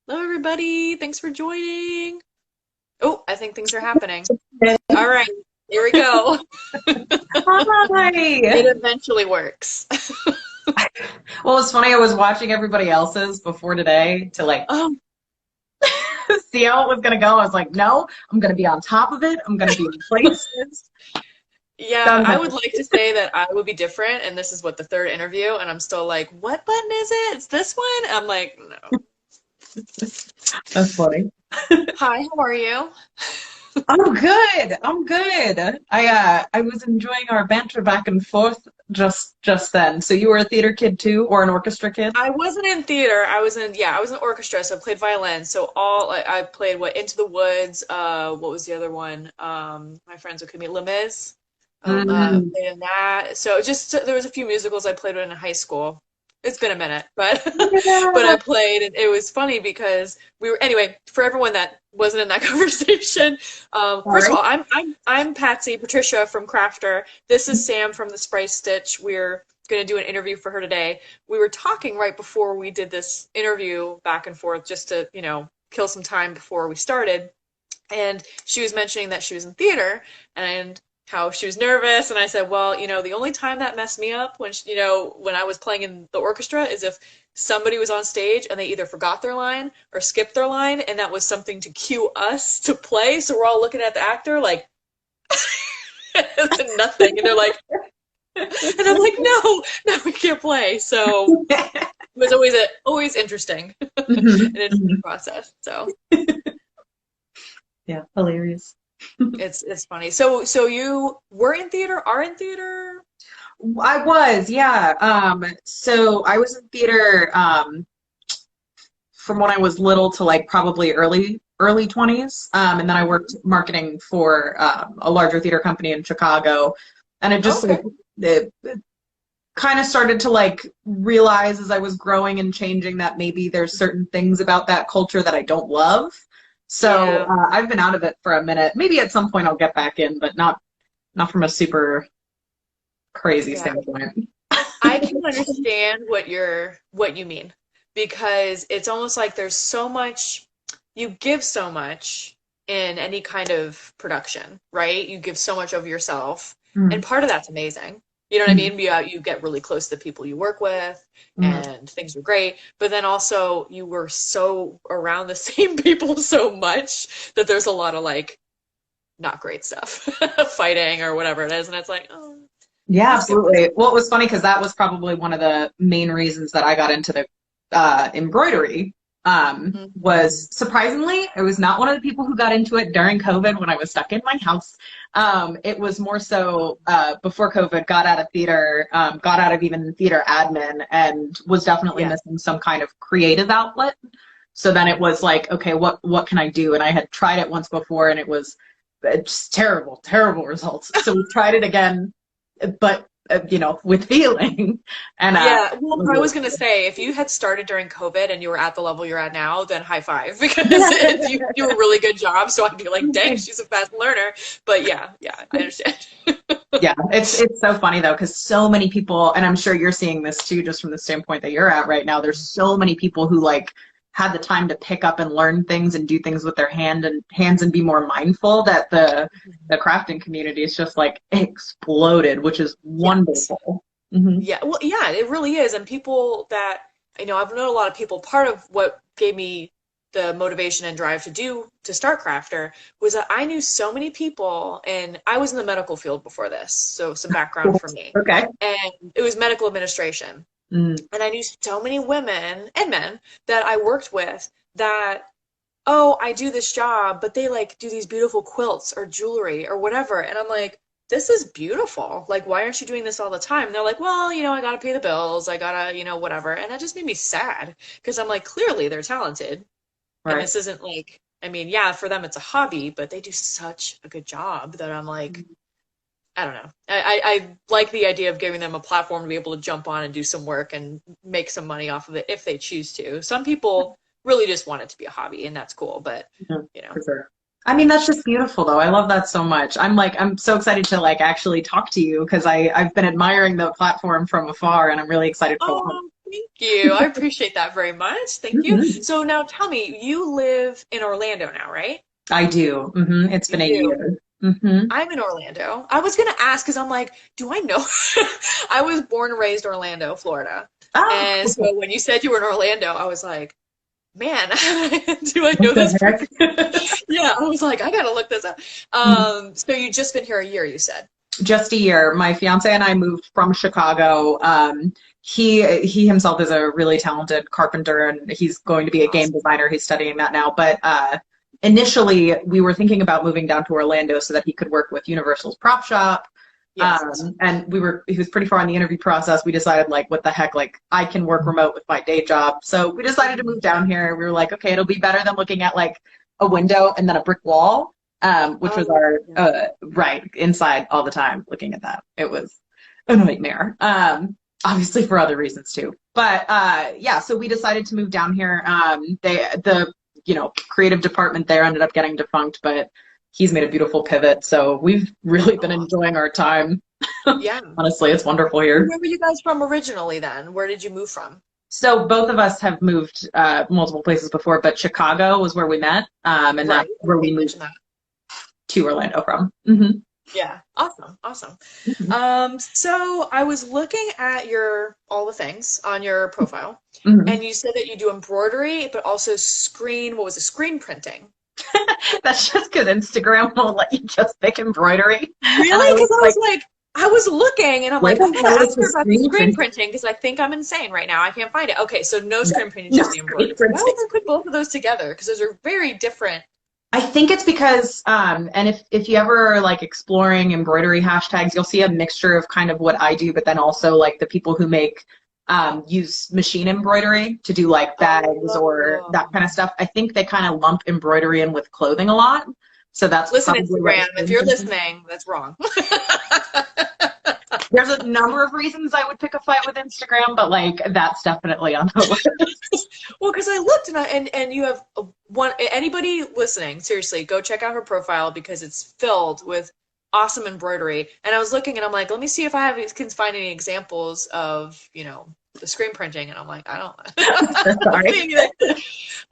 Hello, everybody. Thanks for joining. Oh, I think things are happening. All right, here we go. Hi. It eventually works. Well, it's funny. I was watching everybody else's before today to like Oh, see how it was gonna go. I was like, no, I'm gonna be on top of it. I'm gonna be in places. yeah, Sounds I like would like to say that I would be different, and this is what the third interview, and I'm still like, what button is it? It's this one? I'm like, no. that's funny. Hi, how are you? I'm good. I'm good. I was enjoying our banter back and forth just then. So you were a theater kid too, or an orchestra kid? I wasn't in theater. I was in orchestra, so I played violin. So I played what Into the Woods. What was the other one? My friends would call me Les Mis. Mm. Played in that. So just there was a few musicals I played in high school. It's been a minute, but but Yeah. I played, and it was funny because we were anyway. For everyone that wasn't in that conversation, first of Sorry. all, I'm Patsy Patricia from Crafter. This is Sam from the Spriced Stitch. We're going to do an interview for her today. We were talking right before we did this interview back and forth just to, kill some time before we started. And she was mentioning that she was in theater and how she was nervous. And I said, well, the only time that messed me up when I was playing in the orchestra is if somebody was on stage and they either forgot their line or skipped their line. And that was something to cue us to play. So we're all looking at the actor like, nothing. And they're like, and I'm like, no, we can't play. So it was always interesting, an Mhm. interesting Mhm. process. So Yeah, hilarious. it's funny. So you were in theater, are in theater? I was, yeah. So I was in theater from when I was little to like probably early 20s. And then I worked marketing for a larger theater company in Chicago. And it just Okay. like it kind of started to like realize as I was growing and changing that maybe there's certain things about that culture that I don't love. So Yeah. I've been out of it for a minute. Maybe at some point I'll get back in, but not from a super crazy Yeah. standpoint. I can understand what you mean because it's almost like there's so much you give so much in any kind of production, right? You give so much of yourself, and Mm, part of that's amazing. You know what I mm, mean? You get really close to the people you work with, mm. and things are great. But then also you were so around the same people so much that there's a lot of like not great stuff, fighting or whatever it is, and it's like, oh, Yeah, you skip this. absolutely. Well, it was funny because that was probably one of the main reasons that I got into the embroidery. Was surprisingly, I was not one of the people who got into it during COVID when I was stuck in my house. It was more so before COVID, got out of theater, got out of even theater admin, and was definitely Yeah. missing some kind of creative outlet. So then it was like, okay, what can I do? And I had tried it once before, and it was just terrible, terrible results. So we tried it again, but with feeling. And Yeah, it well, was I really was gonna say if you had started during COVID and you were at the level you're at now, then high five because good. you do a really good job. So I'd be like, dang, she's a fast learner. But yeah, I understand. Yeah, it's so funny though, because so many people, and I'm sure you're seeing this too, just from the standpoint that you're at right now. There's so many people who like had the time to pick up and learn things and do things with their hands and be more mindful that the crafting community is just like exploded, which is Yes. wonderful. Hmm. Yeah, well, yeah, it really is. And people that, I've known a lot of people, part of what gave me the motivation and drive to start Crafter was that I knew so many people, and I was in the medical field before this, so some background for me. Okay. And it was medical administration. Mm. And I knew so many women and men that I worked with that, oh, I do this job, but they like do these beautiful quilts or jewelry or whatever. And I'm like, this is beautiful. Like, why aren't you doing this all the time? And they're like, well, I gotta pay the bills. I gotta, whatever. And that just made me sad because I'm like, clearly they're talented. And Right. this isn't like, yeah, for them it's a hobby, but they do such a good job that I'm like, I don't know. I like the idea of giving them a platform to be able to jump on and do some work and make some money off of it if they choose to. Some people really just want it to be a hobby, and that's cool. But Mhm. you know, For sure. I mean, that's just beautiful though. I love that so much. I'm so excited to like actually talk to you because I've been admiring the platform from afar and I'm really excited for oh, Thank you. I appreciate that very much. Thank you. So now tell me, you live in Orlando now, right? I do. It's You been a do. year. I'm in Orlando. I was gonna ask because I'm like, do I know? I was born and raised Orlando, Florida. Oh, And so cool. when you said you were in Orlando, I was like, man, do I What know this the person? heck? Yeah, I was like, I gotta look this up. Mhm. So you just been here a year, you said. Just a year. My fiance and I moved from Chicago. He himself is a really talented carpenter, and he's going to be a game Awesome. designer. He's studying that now. But initially, we were thinking about moving down to Orlando so that he could work with Universal's prop shop. Yes. And he was pretty far in the interview process. We decided, like, what the heck, like, I can work remote with my day job. So we decided to move down here. We were like, okay, it'll be better than looking at like a window and then a brick wall, which was Oh, our, yeah. right, inside all the time looking at that. It was a nightmare. Obviously for other reasons too. But yeah, so we decided to move down here. The creative department there ended up getting defunct, but he's made a beautiful pivot. So we've really been Oh, enjoying our time. yeah. Honestly, it's wonderful here. Where were you guys from originally then? Where did you move from? So both of us have moved multiple places before, but Chicago was where we met, and that's Right. where Okay, we you moved mentioned that. to Orlando from. Hmm. Yeah. Awesome. Awesome. Hmm. So I was looking at your all the things on your profile, Hmm. and you said that you do embroidery, but also what was it, screen printing? That's just because Instagram won't let you just pick embroidery. And I Really? was Because I was like, like, I was looking and I'm where like, I the gotta hell is ask the her about the screen screen print? printing because I think I'm insane right now. I can't find it. Okay, so no No, screen printing, no just the screen embroidery. Why printing. would I put both of those together? Because those are very different. I think it's because, and if you ever are like exploring embroidery hashtags, you'll see a mixture of kind of what I do, but then also like the people who make use machine embroidery to do like bags or Oh. that kind of stuff. I think they kind of lump embroidery in with clothing a lot. So that's Listen, probably what Instagram, you're if you're thinking. listening, that's wrong. There's a number of reasons I would pick a fight with Instagram, but like that's definitely on the list. Well, because I looked and you have one. Anybody listening, seriously, go check out her profile because it's filled with awesome embroidery. And I was looking and I'm like, let me see if can find any examples of the screen printing. And I'm like, I don't. I don't Sorry. see anything.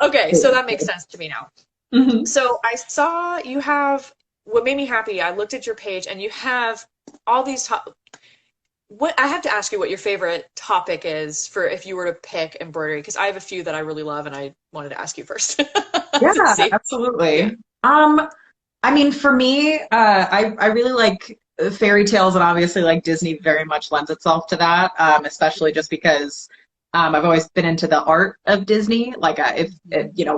Okay, so that makes sense to me now. Hmm. So I saw you have what made me happy. I looked at your page and you have all these what I have to ask you what your favorite topic is for if you were to pick embroidery because I have a few that I really love and I wanted to ask you first Yeah, to see. Yeah. absolutely. I mean, for me, I really like fairy tales, and obviously, like Disney very much lends itself to that, especially just because I've always been into the art of Disney. Like, if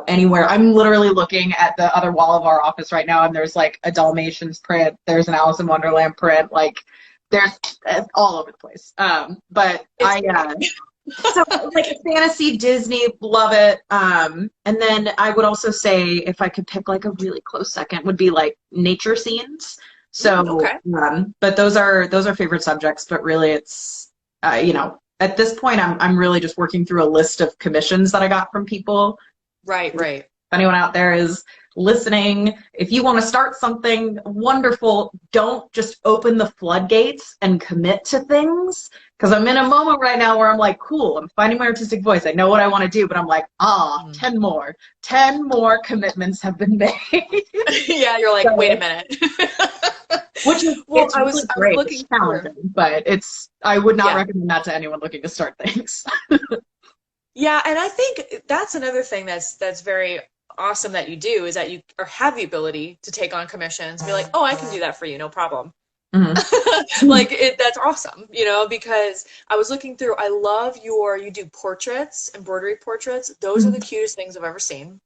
anywhere, I'm literally looking at the other wall of our office right now, and there's like a Dalmatians print, there's an Alice in Wonderland print, like there's all over the place. But It's so like fantasy Disney, love it. And then I would also say if I could pick like a really close second would be like nature scenes. So, okay. but those are favorite subjects. But really, it's at this point I'm really just working through a list of commissions that I got from people. Right, right. Anyone out there is listening, if you want to start something wonderful, don't just open the floodgates and commit to things. Because I'm in a moment right now where I'm like, cool, I'm finding my artistic voice. I know what I want to do, but I'm like, 10 more. 10 more commitments have been made. Yeah, you're like, wait So, a minute. which is, Well, it's I really was great. It's looking through. challenging, but I would not Yeah. recommend that to anyone looking to start things. Yeah, and I think that's another thing that's very awesome that you do is that you or have the ability to take on commissions and be like, oh, I can do that for you, no problem. Mhm. Like that's awesome, because I was looking through, I love you do portraits, embroidery portraits. Those are the cutest things I've ever seen.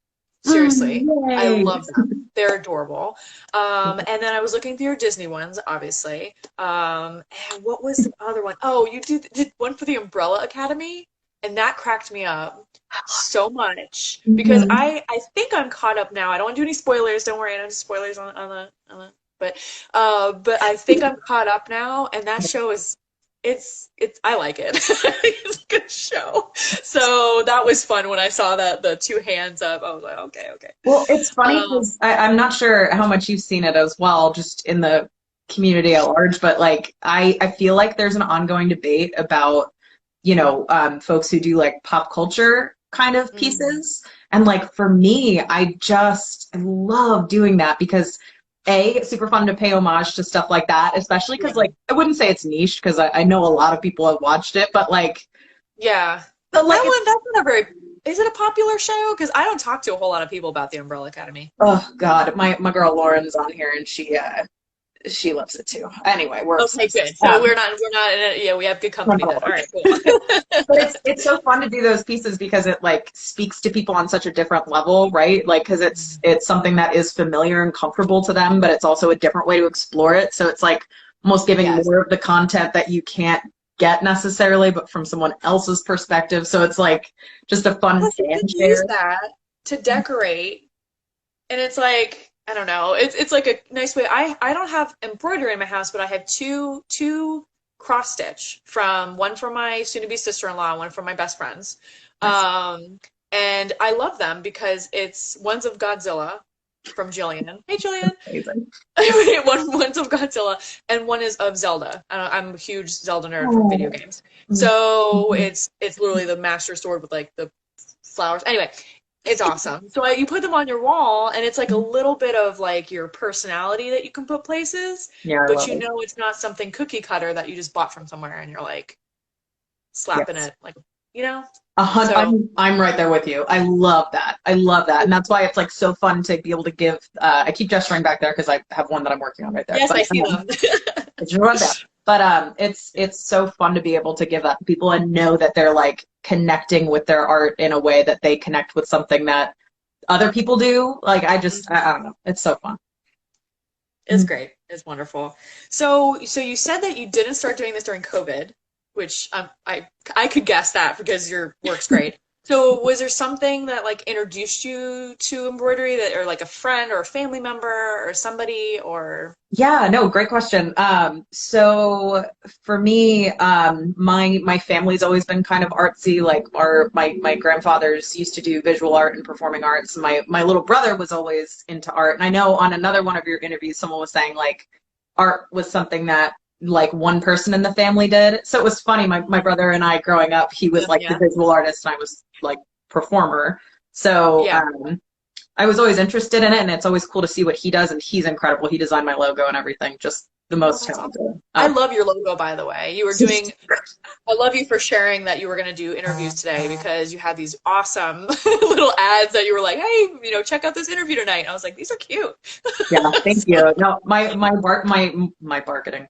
Seriously. I Yay. love them. They're adorable. And then I was looking through your Disney ones, obviously. And what was the other one? Oh, you did one for the Umbrella Academy, and that cracked me up so much because Mhm. I think I'm caught up now. I don't want to do any spoilers. Don't worry, I don't do spoilers on the but I think I'm caught up now, and that show is it's I like it. It's a good show. So that was fun when I saw that the two hands up. I was like, okay, okay. Well, it's funny Um, because I'm not sure how much you've seen it as well, just in the community at large, but like I feel like there's an ongoing debate about folks who do like pop culture kind of pieces. And like for me, I love doing that because it's super fun to pay homage to stuff like that, especially because like I wouldn't say it's niche because I know a lot of people have watched it, but like but like that's not a very, is it a popular show? Because I don't talk to a whole lot of people about the Umbrella Academy. Oh God, my girl Lauren's on here and she loves it too. Anyway, we're okay, good. So we're not in a, we have good company then. All right, cool. But it's so fun to do those pieces because it like speaks to people on such a different level, right? Like because it's something that is familiar and comfortable to them, but it's also a different way to explore it. So it's like almost giving more of the content that you can't get necessarily, but from someone else's perspective. So it's like just a fun fan share. Use that to decorate, and it's like, I don't know. It's like a nice way. I don't have embroidery in my house, but I have two cross stitch one from my soon-to-be sister-in-law, one from my best friends. And I love them because one's of Godzilla from Jillian. Hey, Jillian. One's of Godzilla, and one is of Zelda. I'm a huge Zelda nerd from video games. So it's literally the Master Sword with like the flowers. Anyway. It's awesome. So you put them on your wall, and it's like a little bit of like your personality that you can put places. Yeah, but it's not something cookie cutter that you just bought from somewhere, and you're like slapping it, like I'm right there with you. I love that. And that's why it's like so fun to be able to give. I keep gesturing back there because I have one that I'm working on right there. Yes, I see them. It's right there. But it's so fun to be able to give that to people and know that they're like connecting with their art in a way that they connect with something that other people do. Like I don't know. It's so fun. It's great. It's wonderful. So you said that you didn't start doing this during COVID, which I could guess that because your work's great. So was there something that like introduced you to embroidery or like a friend or a family member or somebody or? Yeah, no, great question. So for me, my family's always been kind of artsy. Like my grandfathers used to do visual art and performing arts. My little brother was always into art. And I know on another one of your interviews, someone was saying like art was something that like one person in the family did. So it was funny. My brother and I growing up, he was like the visual artist and I was like performer. So I was always interested in it, and it's always cool to see what he does, and he's incredible. He designed my logo and everything. Just the most talented. Awesome. I love your logo, by the way. I love you for sharing that you were going to do interviews today because you had these awesome little ads that you were like, hey, check out this interview tonight. And I was like, these are cute. Yeah, thank you. No, my marketing.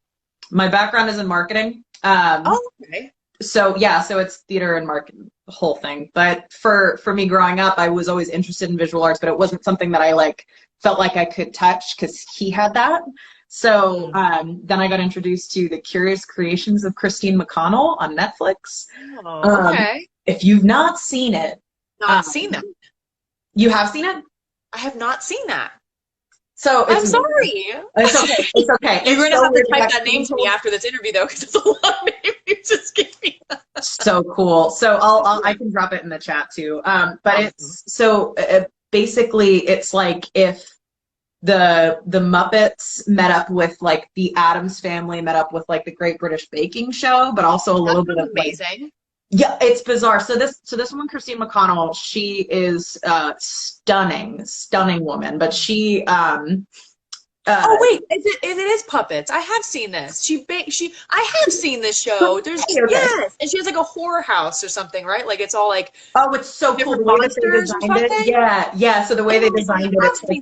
My background is in marketing. Okay. So it's theater and marketing, the whole thing. But for me growing up, I was always interested in visual arts, but it wasn't something that I like felt like I could touch because he had that. So then I got introduced to the Curious Creations of Christine McConnell on Netflix. Oh, okay. If you've not seen it, seen them. You have seen it? I have not seen that. So I'm sorry. It's okay. It's okay. You're going to have to type that name to me after this interview, though, because it's a long name you just gave me. So cool. So I can drop it in the chat too. But basically it's like if the Muppets met up with like the Addams Family met up with like the Great British Baking Show, but also a little bit of amazing. Yeah, it's bizarre. So this woman, Christine McConnell, she is stunning woman, but she oh wait, it is puppets. I have seen this. I have seen this show. There's yes, and she has like a horror house or something, right? Like it's all like it's so cool the way that they designed it. Yeah. So the way they designed it, it's like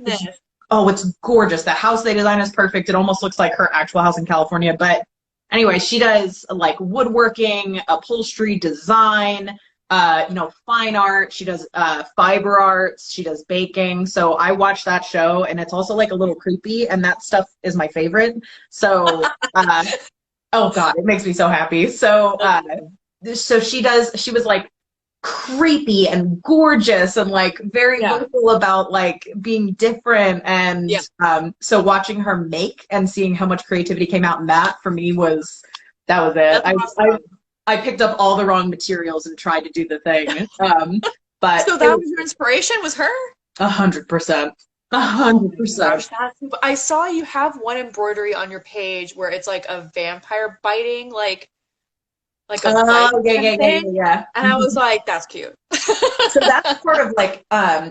it's gorgeous. The house they designed is perfect. It almost looks like her actual house in California, but. Anyway, she does like woodworking, upholstery, design, fine art. She does fiber arts. She does baking. So I watch that show, and it's also like a little creepy, and that stuff is my favorite. So, oh God, it makes me so happy. So, she was like creepy and gorgeous and like very vocal about like being different and so watching her make and seeing how much creativity came out in that for me was it. Awesome. I picked up all the wrong materials and tried to do the thing. But so that was your inspiration, was her? 100%. 100%. I saw you have one embroidery on your page where it's like a vampire biting like like a bike Oh, yeah, kind of yeah, yeah, yeah, thing. yeah. And I was like, that's cute. So that's sort of like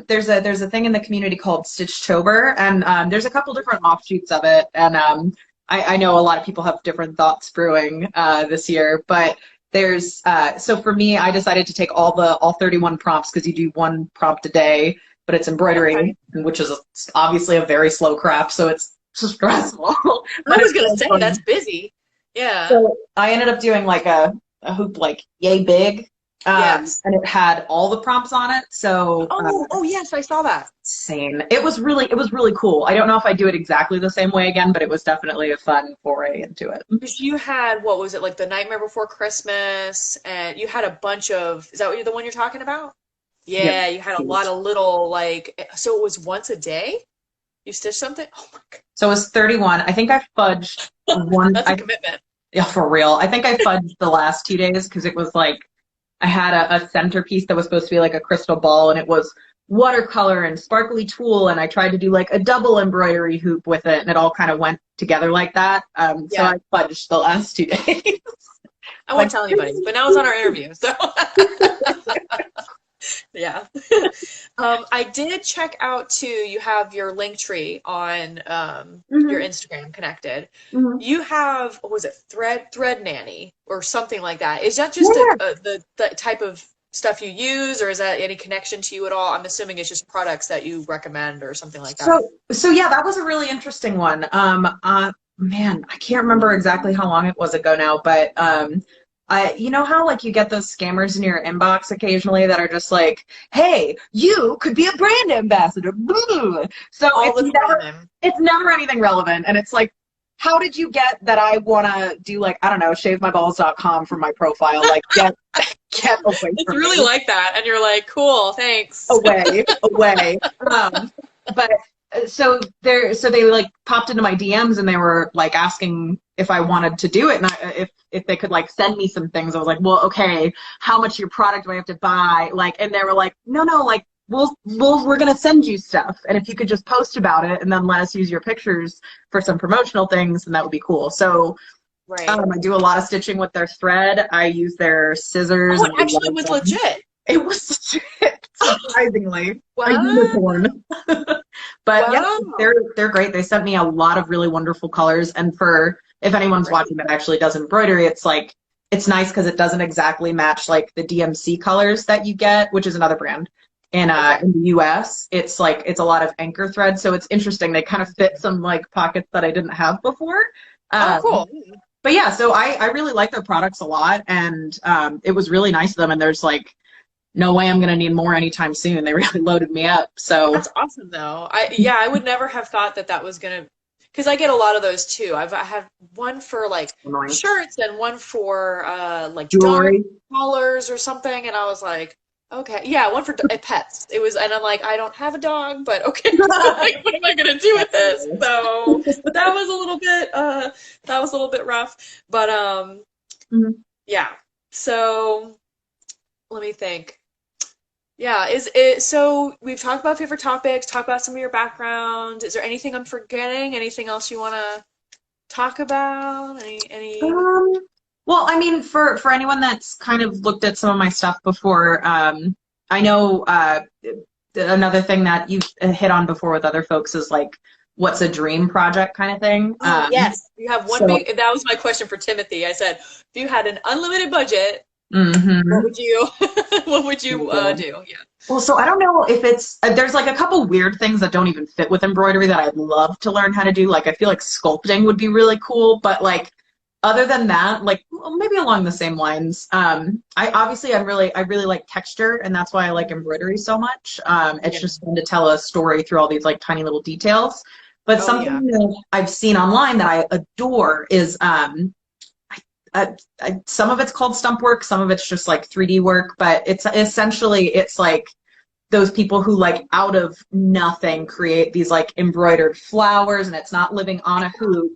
there's a thing in the community called Stitchtober, and there's a couple different offshoots of it, and I know a lot of people have different thoughts brewing this year, but there's so for me, I decided to take all 31 prompts because you do one prompt a day, but it's embroidery, which is obviously a very slow craft, so it's stressful. I But was it's gonna so say fun. that's busy. Yeah. So I ended up doing like a hoop like yay big, Yes. and it had all the prompts on it. So Oh yes, I saw that. insane. It was really cool. I don't know if I do it exactly the same way again, but it was definitely a fun foray into it. Because you had, what was it, like the Nightmare Before Christmas, and you had a bunch of, is that what the one you're talking about? Yeah. Yeah, you had a lot of little, like, so it was once a day? You stitched something? Oh my God. So it was 31. I think I fudged one. That's a commitment. Yeah, for real. I think I fudged the last 2 days because it was like I had a centerpiece that was supposed to be like a crystal ball, and it was watercolor and sparkly tulle, and I tried to do like a double embroidery hoop with it, and it all kind of went together like that. So Yeah. I fudged the last 2 days. I won't Like, tell anybody, but now it's on our interview, so yeah. I did check out too. You have your link tree on your mhm, Instagram connected. mhm. You have, what was it, Thread Nanny or something like that. Is that just Yeah. the type of stuff you use, or is that any connection to you at all? I'm assuming it's just products that you recommend or something like that. So yeah, that was a really interesting one. Man, I can't remember exactly how long it was ago now, but you know how like you get those scammers in your inbox occasionally that are just like, "Hey, you could be a brand ambassador." Boo. So All the time. it's never anything relevant, and it's like, how did you get that I want to do like I don't know, shavemyballs.com for my profile? Like get away It's from really me. like that, and you're like, cool, thanks. Away. But so they like popped into my DMs and they were like asking if I wanted to do it, and if they could like send me some things. I was like, well, okay, how much of your product do I have to buy? Like, and they were like, no, like we're gonna send you stuff, and if you could just post about it and then let us use your pictures for some promotional things, then that would be cool. So Right. I do a lot of stitching with their thread. I use their scissors Oh, it and I actually love was them. legit. It was legit, surprisingly. A Wow. unicorn. But yeah, Wow. they're great. They sent me a lot of really wonderful colors. And for if anyone's Great. watching that actually does embroidery, it's like it's nice because it doesn't exactly match like the DMC colors that you get, which is another brand. Okay. In the US, it's like it's a lot of anchor thread, so it's interesting. They kind of fit some like pockets that I didn't have before. Oh, Um, cool. but yeah, so I really like their products a lot, and it was really nice of them. And there's like no way I'm gonna need more anytime soon. They really loaded me up. So That's awesome, though. I would never have thought that that was gonna, because I get a lot of those too. I have one for like annoying. shirts and one for like dog Jewelry. collars or something, and I was like, okay, yeah, one for pets. It was, and I'm like, I don't have a dog, but okay, like, what am I gonna do with this? So that was a little bit rough, but Mhm. yeah. So let me think. Yeah, is it so we've talked about favorite topics, talk about some of your background. Is there anything I'm forgetting? Anything else you want to talk about? Any Um, well, I mean, for anyone that's kind of looked at some of my stuff before, I know another thing that you've hit on before with other folks is like, what's a dream project kind of thing. Oh, yes. You have one So, big, that was my question for Timothy. I said, if you had an unlimited budget, what mhm. would you what would you do? Yeah. Well, so I don't know if it's there's like a couple weird things that don't even fit with embroidery that I'd love to learn how to do. Like I feel like sculpting would be really cool, but like other than that, like well, maybe along the same lines. I really like texture, and that's why I like embroidery so much. It's Yeah. just fun to tell a story through all these like tiny little details. But Oh yeah. something that I've seen online that I adore is some of it's called stump work, some of it's just like 3D work, but it's essentially it's like those people who like out of nothing create these like embroidered flowers, and it's not living on a hoop.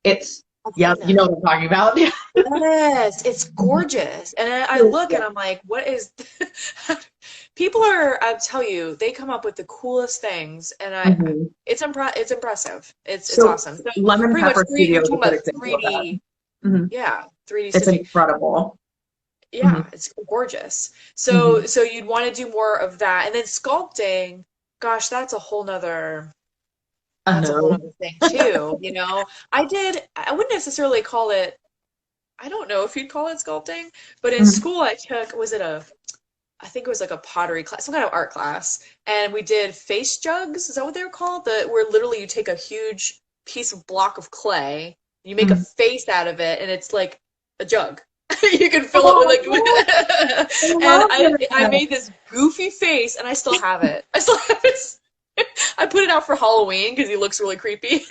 It's I've yeah, seen you that. know what I'm talking about. Yes, it's gorgeous. And I look and I'm like, what is people are, I'll tell you, they come up with the coolest things and Mhm. it's impressive. It's So awesome. So Lemon pretty much Pepper you're Studio is a talking good about example of that. 3D, Mhm. yeah, 3D It's stitching. incredible. Hmm. yeah, it's gorgeous. Hmm. So you'd want to do more of that. And then sculpting, gosh, I that's a whole know. other thing too, you know. I wouldn't necessarily call it, I don't know if you'd call it sculpting, but in Mhm. school I took, I think it was like a pottery class, some kind of art class, and we did face jugs. Is that what they were called? Where literally you take a huge piece of block of clay, you make a Mhm. face out of it, and it's like a jug. You can fill it with Oh, like, I and love I that. made this goofy face, and I still have it. I still have it. I put it out for Halloween because he looks really creepy.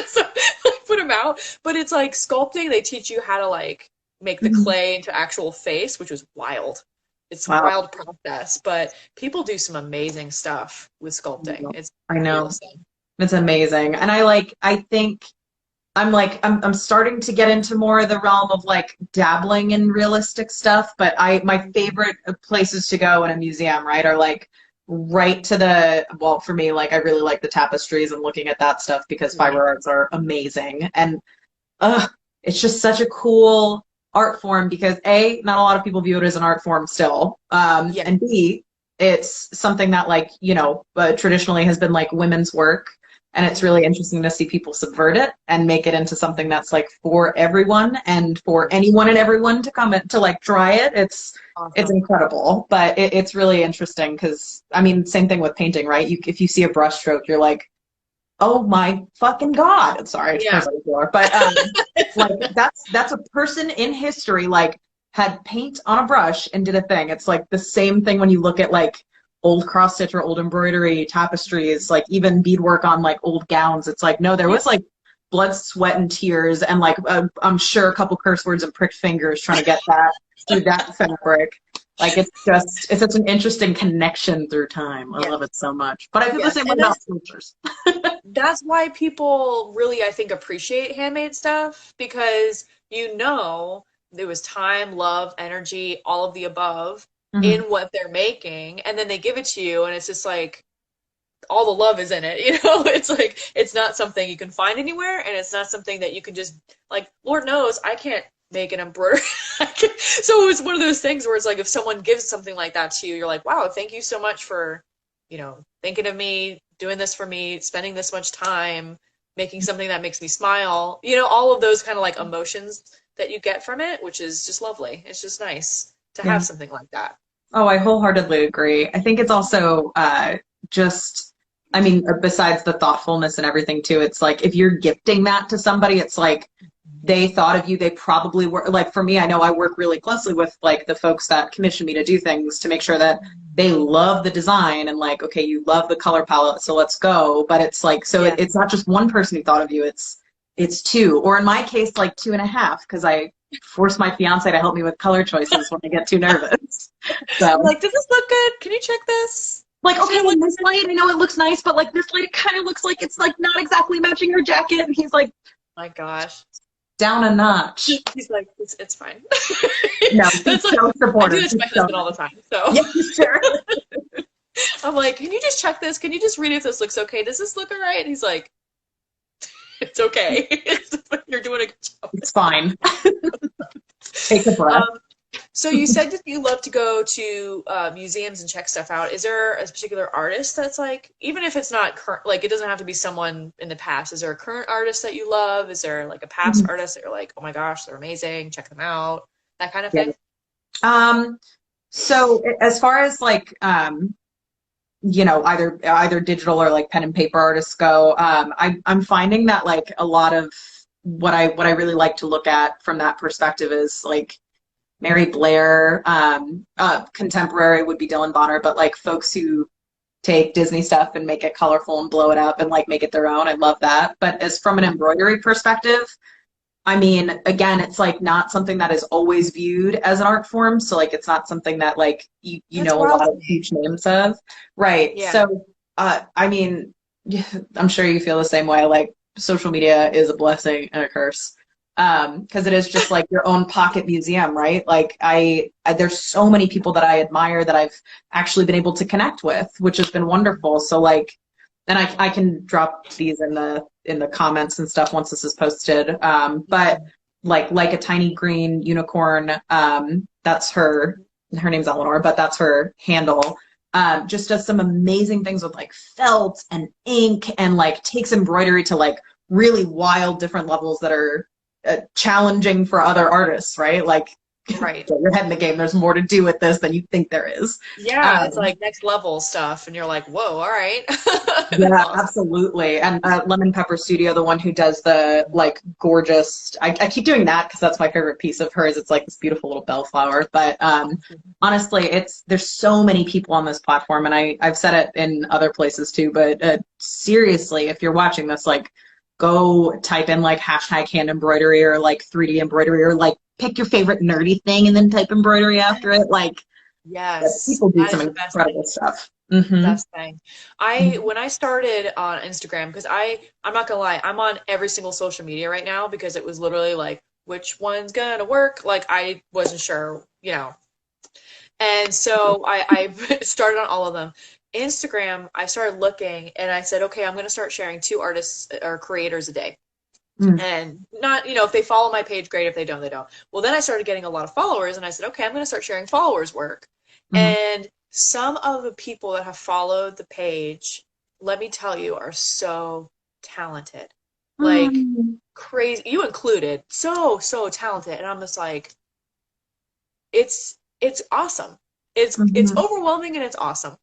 So I put him out. But it's like sculpting. They teach you how to like make the Mhm. clay into actual face, which was wild. It's a Wow. wild process, but people do some amazing stuff with sculpting. It's I know. ridiculous thing. It's amazing. And I think I'm starting to get into more of the realm of like dabbling in realistic stuff, but my favorite places to go in a museum, right, are like right to well, for me, like I really like the tapestries and looking at that stuff because Yeah. fiber arts are amazing. And uh, it's just such a cool art form because A, not a lot of people view it as an art form still. Yeah. And B, it's something that like, traditionally has been like women's work. And it's really Mhm. interesting to see people subvert it and make it into something that's like for everyone and for Mhm. anyone and everyone to come in to like try it. It's Awesome. incredible, but it's really interesting because I mean, same thing with painting, right? If you see a brushstroke, you're like, oh my fucking God. Sorry, it's Yeah. person on the floor. But like that's a person in history like had paint on a brush and did a thing. It's like the same thing when you look at like old cross stitch or old embroidery, tapestries, like even beadwork on like old gowns. It's like, no, there Yeah. was like blood, sweat, and tears, and like I'm sure a couple curse words and pricked fingers trying to get that through that fabric. Like it's such an interesting connection through time. I Yeah. love it so much. But I feel the Yes. same way And about sculptures. that's why people really, I think, appreciate handmade stuff because there was time, love, energy, all of the above in Hmm. what they're making, and then they give it to you, and it's just like all the love is in it, you know? It's like it's not something you can find anywhere, and it's not something that you can just like. Lord knows, I can't make an embroidery. So it was one of those things where it's like if someone gives something like that to you, you're like, wow, thank you so much for, thinking of me, doing this for me, spending this much time, making something that makes me smile. All of those kind of like emotions that you get from it, which is just lovely. It's just nice to Yeah. have something like that. Oh, I wholeheartedly agree. I think it's also just, I mean, besides the thoughtfulness and everything too, it's like if you're gifting that to somebody, it's like they thought of you. They probably were like for me, I know I work really closely with like the folks that commission me to do things to make sure that they love the design and like, okay, you love the color palette, so let's go. But it's like, so Yeah. it's not just one person who thought of you, it's two, or in my case, like two and a half, because I force my fiance to help me with color choices when I get too nervous. You're So like, does this look good? Can you check this? like, Should okay, it look in this good? light, I know it looks nice, but like this light, it kind of looks like it's like not exactly matching her jacket. And he's like, My gosh. down a notch. He's like, it's fine. No, he's That's like, so I do supportive. that to He's my so husband all the nice. time. So Yeah, sure. I'm like, can you just check this? Can you just read if this looks okay? Does this look all right? And he's like, it's okay. You're doing a good job. It's fine. Take a breath. Um, so you said that you love to go to museums and check stuff out. Is there a particular artist that's like, even if it's not current, like it doesn't have to be someone in the past. Is there a current artist that you love? Is there like a past Mhm. artist that you're like, oh my gosh, they're amazing, check them out, that kind of Yeah. thing? Um, so as far as like either digital or like pen and paper artists go, I'm finding that like a lot of what I really like to look at from that perspective is like Mary Blair, contemporary would be Dylan Bonner, but like folks who take Disney stuff and make it colorful and blow it up and like make it their own. I love that. But as from an embroidery perspective, I mean, again, it's like not something that is always viewed as an art form. So like it's not something that like you That's know a wild lot to of me. huge names of. Right. Yeah. So I mean, I'm sure you feel the same way. Like social media is a blessing and a curse. Because it is just like your own pocket museum, right? Like there's so many people that I admire that I've actually been able to connect with, which has been wonderful. So like, and I can drop these in the comments and stuff once this is posted. But like a tiny green unicorn, that's her name's Eleanor, but that's her handle. Just does some amazing things with like felt and ink, and like takes embroidery to like really wild different levels that are challenging for other artists, right? Like, Right. your head in the game. There's more to do with this than you think there is. Yeah, it's like next level stuff, and you're like, whoa, all right. Yeah, Awesome. absolutely. And Lemon Pepper Studio, the one who does the like gorgeous, I keep doing that because that's my favorite piece of hers. It's like this beautiful little bellflower. But honestly, there's so many people on this platform, and I've said it in other places too. But seriously, if you're watching this, like, go type in like hashtag hand embroidery or like 3D embroidery, or like pick your favorite nerdy thing and then type embroidery after it. Like, Yes, people do that some is the best thing. incredible stuff. Mm-hmm. Best thing. When I started on Instagram, because I'm not gonna lie, I'm on every single social media right now because it was literally like, which one's gonna work? Like I wasn't sure, And so I started on all of them. Instagram, I started looking and I said, okay, I'm gonna start sharing 2 artists or creators a day. And not, if they follow my page, great. If they don't, they don't. Well, then I started getting a lot of followers and I said, okay, I'm going to start sharing followers' work. And some of the people that have followed the page, let me tell you, are so talented. Like crazy. You included. So, so talented. And I'm just like, it's awesome. It's overwhelming and it's awesome.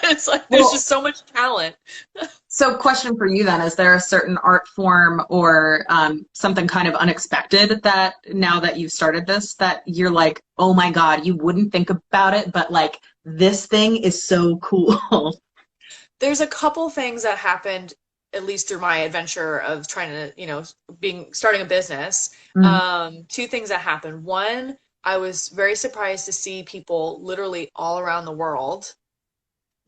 It's like there's just so much talent. So question for you then, is there a certain art form or something kind of unexpected that now that you've started this, that you're like, oh my God, you wouldn't think about it, but like this thing is so cool? There's a couple things that happened, at least through my adventure of trying to, starting a business. 2 things that happened. One, I was very surprised to see people literally all around the world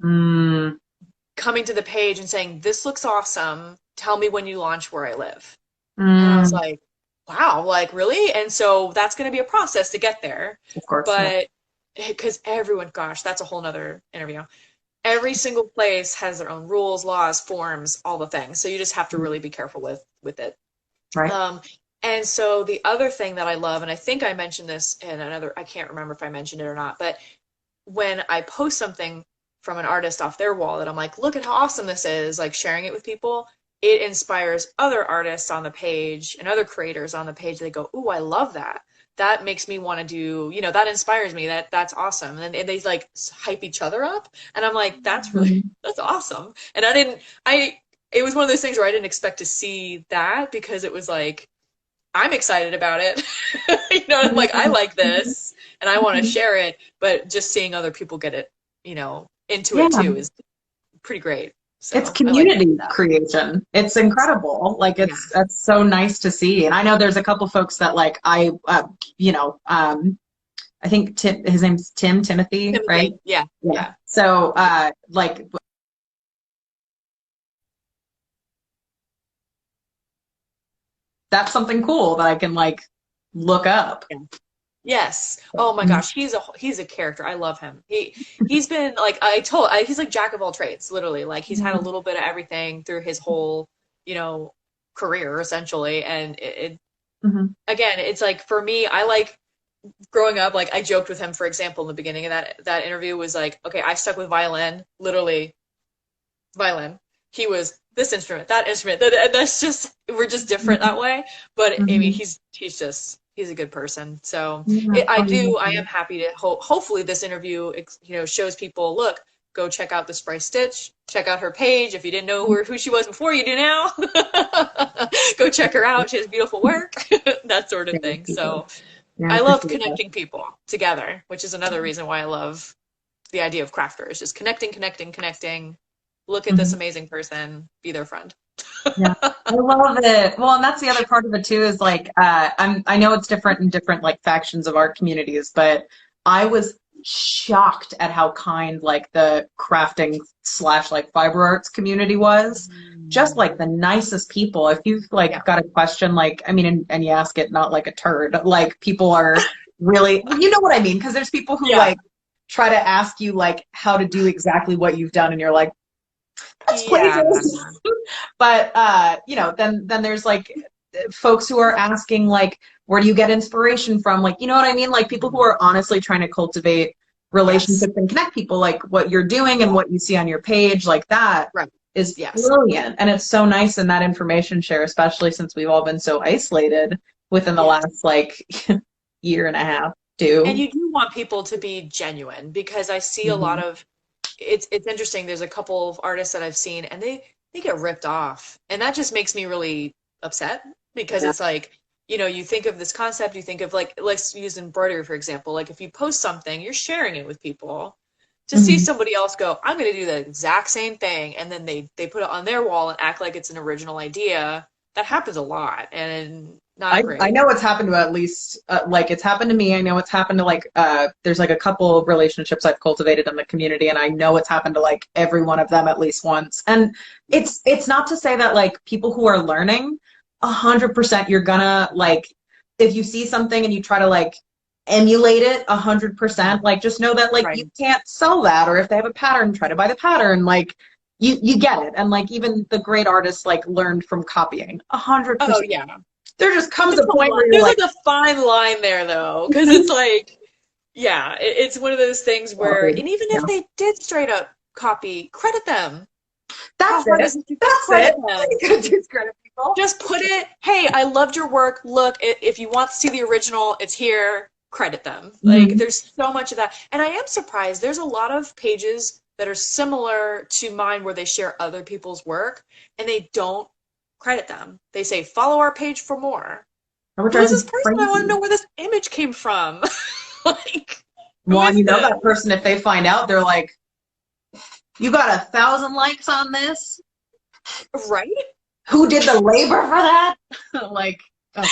coming to the page and saying, this looks awesome. Tell me when you launch where I live. And I was like, wow, like really? And so that's going to be a process to get there. Of course. But because everyone, gosh, that's a whole nother interview. Every single place has their own rules, laws, forms, all the things. So you just have to really be careful with it. Right. And so the other thing that I love, and I think I mentioned this in another, I can't remember if I mentioned it or not, but when I post something from an artist off their wall that I'm like, look at how awesome this is, like sharing it with people, it inspires other artists on the page and other creators on the page. They go, ooh, I love that. That makes me want to do, that inspires me. That's awesome. And they like hype each other up. And I'm like, that's awesome. And it was one of those things where I didn't expect to see that, because it was like, I'm excited about it. I'm like, I like this and I want to share it, but just seeing other people get it, into it too is pretty great. So it's community creation. It's incredible. Like that's so nice to see. And I know there's a couple folks that like I think his name's Timothy, right? Yeah. So like that's something cool that I can like look up. Yeah. Yes. Oh my gosh, he's a character. I love him. He's been like he's like jack of all trades, literally. Like he's had a little bit of everything through his whole, career essentially. And again, it's like for me, I like growing up. Like I joked with him, for example, in the beginning of that interview was like, okay, I stuck with violin, literally violin. He was this instrument, that instrument. That's just, we're just different that way. But I mean, he's a good person. So I am happy to hopefully this interview, shows people, look, go check out the Spriced Stitch, check out her page. If you didn't know who she was before, you do now. Go check her out. She has beautiful work, that sort of thing. So I love connecting people together, which is another reason why I love the idea of crafters, just connecting. Look at this amazing person, be their friend. Yeah, I love it. Well, and that's the other part of it too, is like I know it's different in different like factions of art communities, but I was shocked at how kind like the crafting / like fiber arts community was. Just like the nicest people. If you've like got a question, like I mean, and you ask it not like a turd, like people are really, you know what I mean? Because there's people who like try to ask you like how to do exactly what you've done, and you're like, that's plagiarism. But then there's like folks who are asking, like, where do you get inspiration from? Like, you know what I mean? Like, people who are honestly trying to cultivate relationships and connect people, like what you're doing and what you see on your page, like that is brilliant. And it's so nice in that information share, especially since we've all been so isolated within the last, like, year and a half, too. And you do want people to be genuine, because I see a lot of, it's interesting. There's a couple of artists that I've seen, and they get ripped off. And that just makes me really upset, because it's like, you know, you think of this concept, you think of, like, let's use embroidery, for example. Like, if you post something, you're sharing it with people. To see somebody else go, I'm going to do the exact same thing, and then they put it on their wall and act like it's an original idea, that happens a lot. And not great. I know it's happened to at least, like, it's happened to me. I know it's happened to, like, there's, like, a couple of relationships I've cultivated in the community, and I know it's happened to, like, every one of them at least once. And it's not to say that, like, people who are learning, 100% you're gonna, like, if you see something and you try to, like, emulate it 100%, like, just know that, like, you can't sell that. Or if they have a pattern, try to buy the pattern. Like, you get it. And, like, even the great artists, like, learned from copying 100%. Oh yeah. There just comes a point where there's like a fine line there, though, because it's like, it's one of those things where, and even if they did straight up copy, credit them. That's it. Discredit people. Just put it, hey, I loved your work. Look, if you want to see the original, it's here. Credit them. Like, there's so much of that. And I am surprised. There's a lot of pages that are similar to mine where they share other people's work, and they don't credit them. They say, follow our page for more. Who is this person? I want to know where this image came from. Like, well, you know that person, if they find out, they're like, you got 1,000 likes on this? Right? Who did the labor for that? Like, I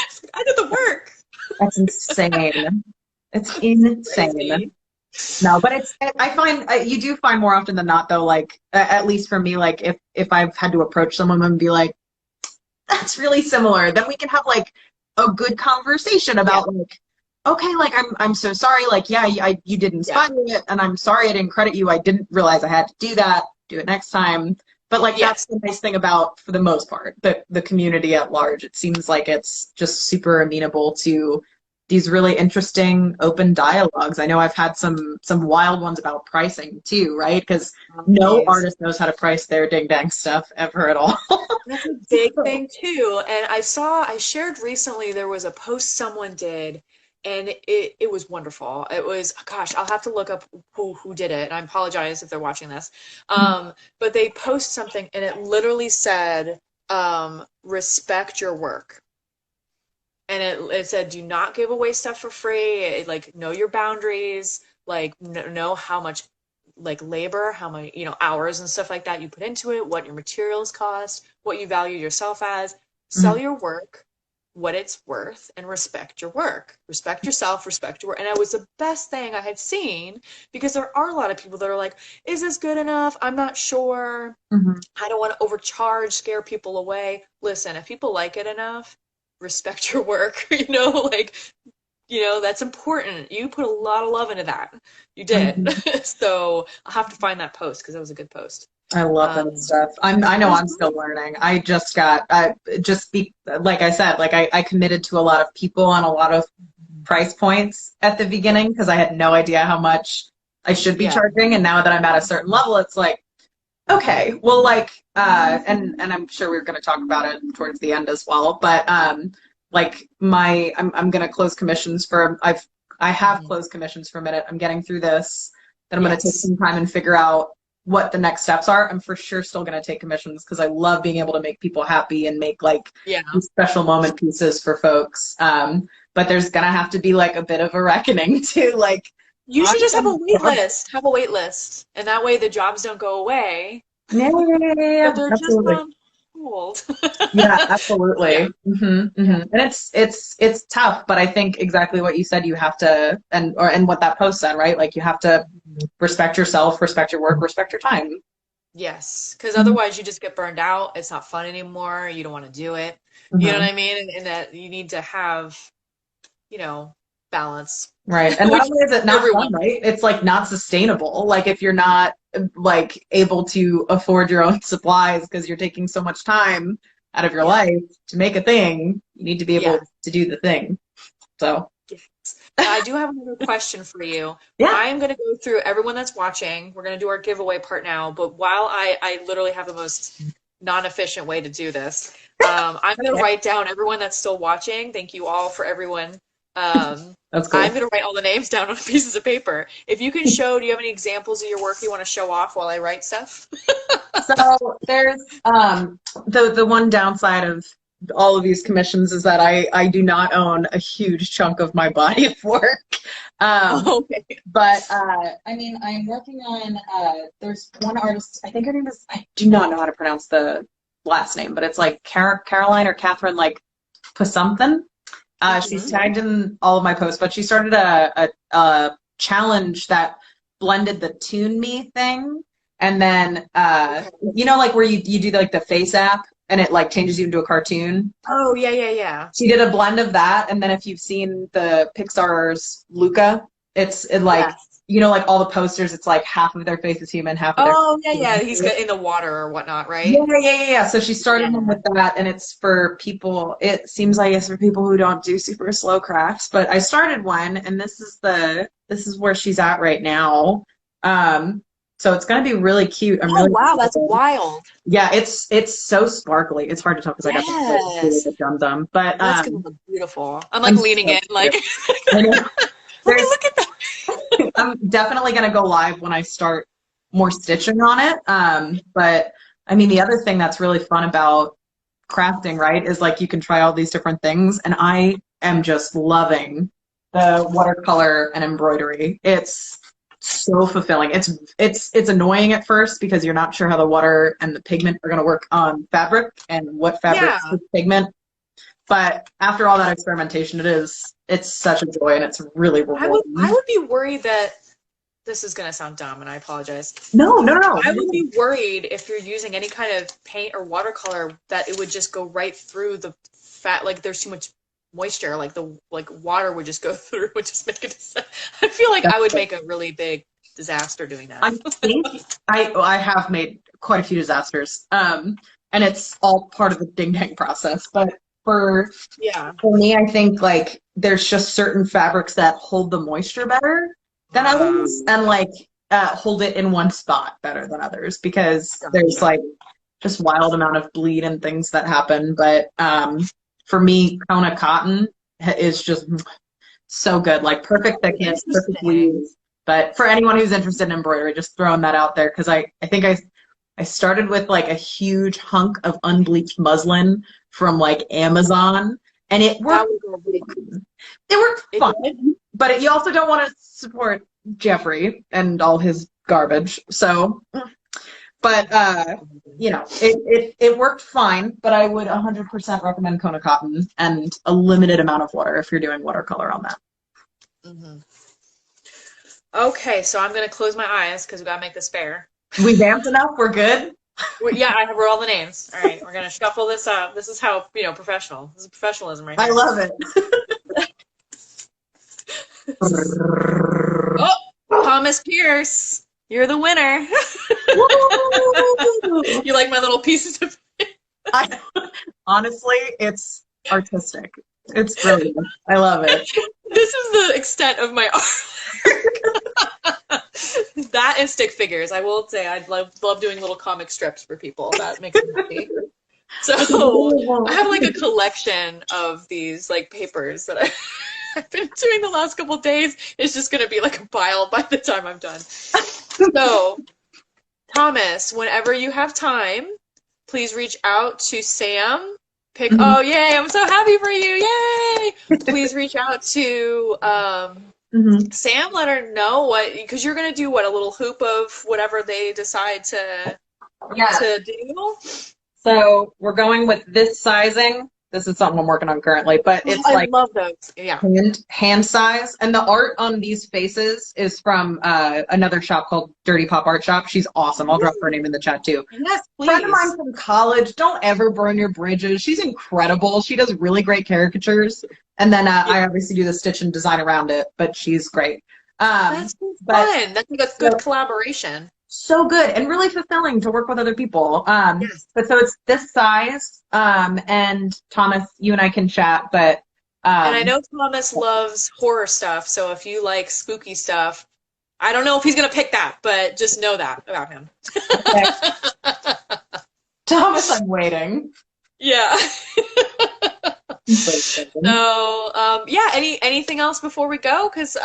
did the work. That's insane. It's insane. No, but I find you do find more often than not, though, like, at least for me, like, if I've had to approach someone and be like, that's really similar, then we can have, like, a good conversation about like, okay, like, I'm so sorry, like, you did inspire it, and I'm sorry I didn't credit you. I didn't realize I had to do that. Do it next time. But, like, that's the nice thing about, for the most part, the community at large. It seems like it's just super amenable to these really interesting open dialogues. I know I've had some wild ones about pricing too, right? Because no artist knows how to price their ding dang stuff ever at all. That's a big thing too. And I shared recently, there was a post someone did, and it was wonderful. It was, gosh, I'll have to look up who did it, and I apologize if they're watching this. But they post something, and it literally said, respect your work. And it said, do not give away stuff for free. Like, know your boundaries. Like, know how much, like, labor, how many, hours and stuff like that you put into it, what your materials cost, what you value yourself as. Sell your work, what it's worth, and respect your work. Respect yourself, respect your work. And it was the best thing I had seen, because there are a lot of people that are like, is this good enough? I'm not sure. I don't want to overcharge, scare people away. Listen, if people like it enough, respect your work, that's important. You put a lot of love into that. You did. So I'll have to find that post, because that was a good post. I love that stuff. I know I'm still learning. I just like I said, like, I committed to a lot of people on a lot of price points at the beginning, because I had no idea how much I should be charging. And now that I'm at a certain level, it's like, okay, well, like, and I'm sure we're going to talk about it towards the end as well, but, like, I'm going to close commissions I have closed commissions for a minute. I'm getting through this, then I'm going to take some time and figure out what the next steps are. I'm for sure still going to take commissions, because I love being able to make people happy and make, like, these special moment pieces for folks. But there's going to have to be, like, a bit of a reckoning too, like, you should just have a wait list. Have a wait list, and that way the jobs don't go away. Yeah, but they're absolutely. just on hold. Yeah, absolutely. And it's tough, but I think exactly what you said. You have to, and what that post said, right? Like, you have to respect yourself, respect your work, respect your time. Yes, because otherwise you just get burned out. It's not fun anymore. You don't want to do it. You know what I mean? And that you need to have, balance. Right. And not only is it not fun, right? It's, like, not sustainable. Like, if you're not, like, able to afford your own supplies because you're taking so much time out of your life to make a thing, you need to be able Yeah. to do the thing. So I do have another question for you. yeah. I am going to go through everyone that's watching. We're going to do our giveaway part now, but while I literally have the most non-efficient way to do this, I'm going to Okay. write down everyone that's still watching. Thank you all for everyone. That's cool. I'm going to write all the names down on pieces of paper. If you can show, do you have any examples of your work you want to show off while I write stuff? So there's the one downside of all of these commissions is that I do not own a huge chunk of my body of work. Okay. But I mean, I'm working on there's one artist, I think her name is, I do not know how to pronounce the last name, but it's like Caroline or Catherine, like something. She's tagged in all of my posts, but she started a challenge that blended the Tune Me thing, and then you know, like where you do like the face app and it like changes you into a cartoon. Oh, yeah. She did a blend of that, and then if you've seen the Pixar's Luca, it like Yes. you know, like all the posters, it's like half of their face is human, half of their Oh, face is yeah. human. He's in the water or whatnot, right? Yeah. So she started one with that, and it's for people. It seems like it's for people who don't do super slow crafts. But I started one, and this is where she's at right now. So it's gonna be really cute. I'm really Wow, that's excited. wild. Yeah, it's so sparkly. It's hard to tell because I got the dum-dum. But That's gonna look beautiful. I'm like leaning in, like, let me look at that. I'm definitely gonna go live when I start more stitching on it. But I mean, the other thing that's really fun about crafting, right, is like you can try all these different things, and I am just loving the watercolor and embroidery. It's so fulfilling. It's annoying at first because you're not sure how the water and the pigment are going to work on fabric and what fabric with pigment. But after all that experimentation, it's such a joy, and it's really rewarding. I would be worried that this is going to sound dumb, and I apologize. No. I would be worried if you're using any kind of paint or watercolor that it would just go right through the fat. Like there's too much moisture, like water would just go through, would just make it. I feel like I would make a really big disaster doing that. I think I have made quite a few disasters, and it's all part of the ding dang process. But for me, I think like there's just certain fabrics that hold the moisture better than others, and like hold it in one spot better than others because there's like just wild amount of bleed and things that happen. But for me, Kona cotton is just so good, like perfect thickness, perfect weave. But for anyone who's interested in embroidery, just throwing that out there because I think I started with like a huge hunk of unbleached muslin from like Amazon, and it worked. It worked fine, but you also don't want to support Jeffrey and all his garbage. So, but you know, it worked fine. But I would 100% recommend Kona cotton and a limited amount of water if you're doing watercolor on that. Mm-hmm. Okay, so I'm gonna close my eyes because we gotta make this fair. We vamped enough. We're good. Yeah, I wrote all the names. All right, we're gonna shuffle this up. This is how professional. This is professionalism right here. I love it. Oh, Thomas Pierce, you're the winner. You like my little pieces of? Honestly, it's artistic. It's brilliant. I love it. This is the extent of my art. That and stick figures. I will say I'd love doing little comic strips for people. That makes me happy. So I have like a collection of these like papers that I've been doing the last couple of days. It's just gonna be like a pile by the time I'm done. So Thomas, whenever you have time, please reach out to Sam. Oh yay! I'm so happy for you! Yay! Please reach out to Sam. Let her know because you're gonna do a little hoop of whatever they decide to do. So we're going with this sizing. This is something I'm working on currently, but it's I love those. Yeah. Hand size. And the art on these faces is from another shop called Dirty Pop Art Shop. She's awesome. I'll drop her name in the chat too. Yes, please. Friend of mine from college. Don't ever burn your bridges. She's incredible. She does really great caricatures. And then I obviously do the stitch and design around it, but she's great. That's fun. That's like a good collaboration. so good and really fulfilling to work with other people. Yes. But so it's this size. And Thomas, you and I can chat, but And I know Thomas loves horror stuff, so if you like spooky stuff, I don't know if he's gonna pick that, but just know that about him. okay. Thomas, I'm waiting. Yeah. So, yeah, anything else before we go? Because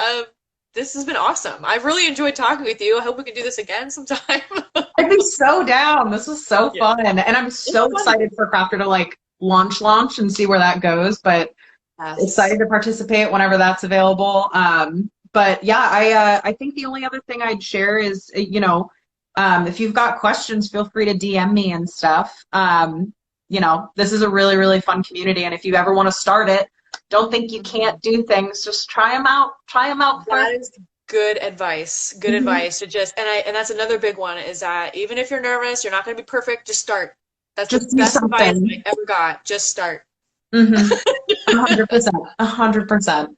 this has been awesome. I've really enjoyed talking with you. I hope we can do this again sometime. I'd be so down. This was so Yeah. fun. And I'm so excited for Crafter to like launch and see where that goes. But Yes. excited to participate whenever that's available. But yeah, I think the only other thing I'd share is, if you've got questions, feel free to DM me and stuff. This is a really, really fun community. And if you ever want to start it, don't think you can't do things. Just try them out. Try them out first. That is good advice. Good advice to just, and that's another big one is that even if you're nervous, you're not going to be perfect, just start. That's just the best advice something. I ever got. Just start. 100%. 100%.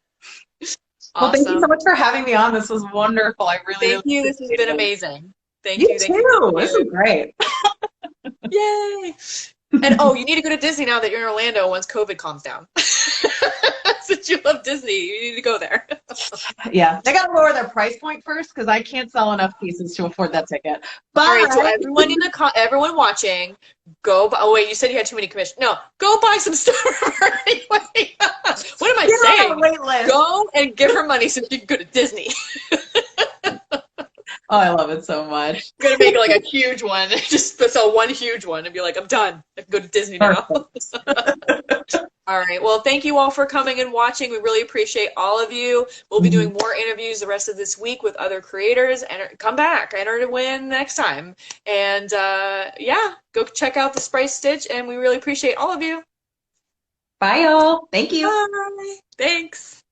Well, thank you so much for having me on. This was wonderful. I really, Thank you. This has been amazing. Thank you. Thank you. This is great. Yay. And you need to go to Disney now that you're in Orlando once COVID calms down. Since you love Disney, you need to go there. Yeah, they got to lower their price point first because I can't sell enough pieces to afford that ticket. But all right, so everyone watching, go buy. Oh wait, you said you had too many commissions. No, go buy some stuff for her anyway. What am I saying? Wait list. Go and give her money so she can go to Disney. Oh, I love it so much. I'm gonna make like a huge one. Just sell one huge one and be like, I'm done. I can go to Disney now. All right. Well, thank you all for coming and watching. We really appreciate all of you. We'll be doing more interviews the rest of this week with other creators. And come back, enter to win next time. And yeah, go check out the Spriced Stitch. And we really appreciate all of you. Bye, y'all. Thank you. Bye. Thanks.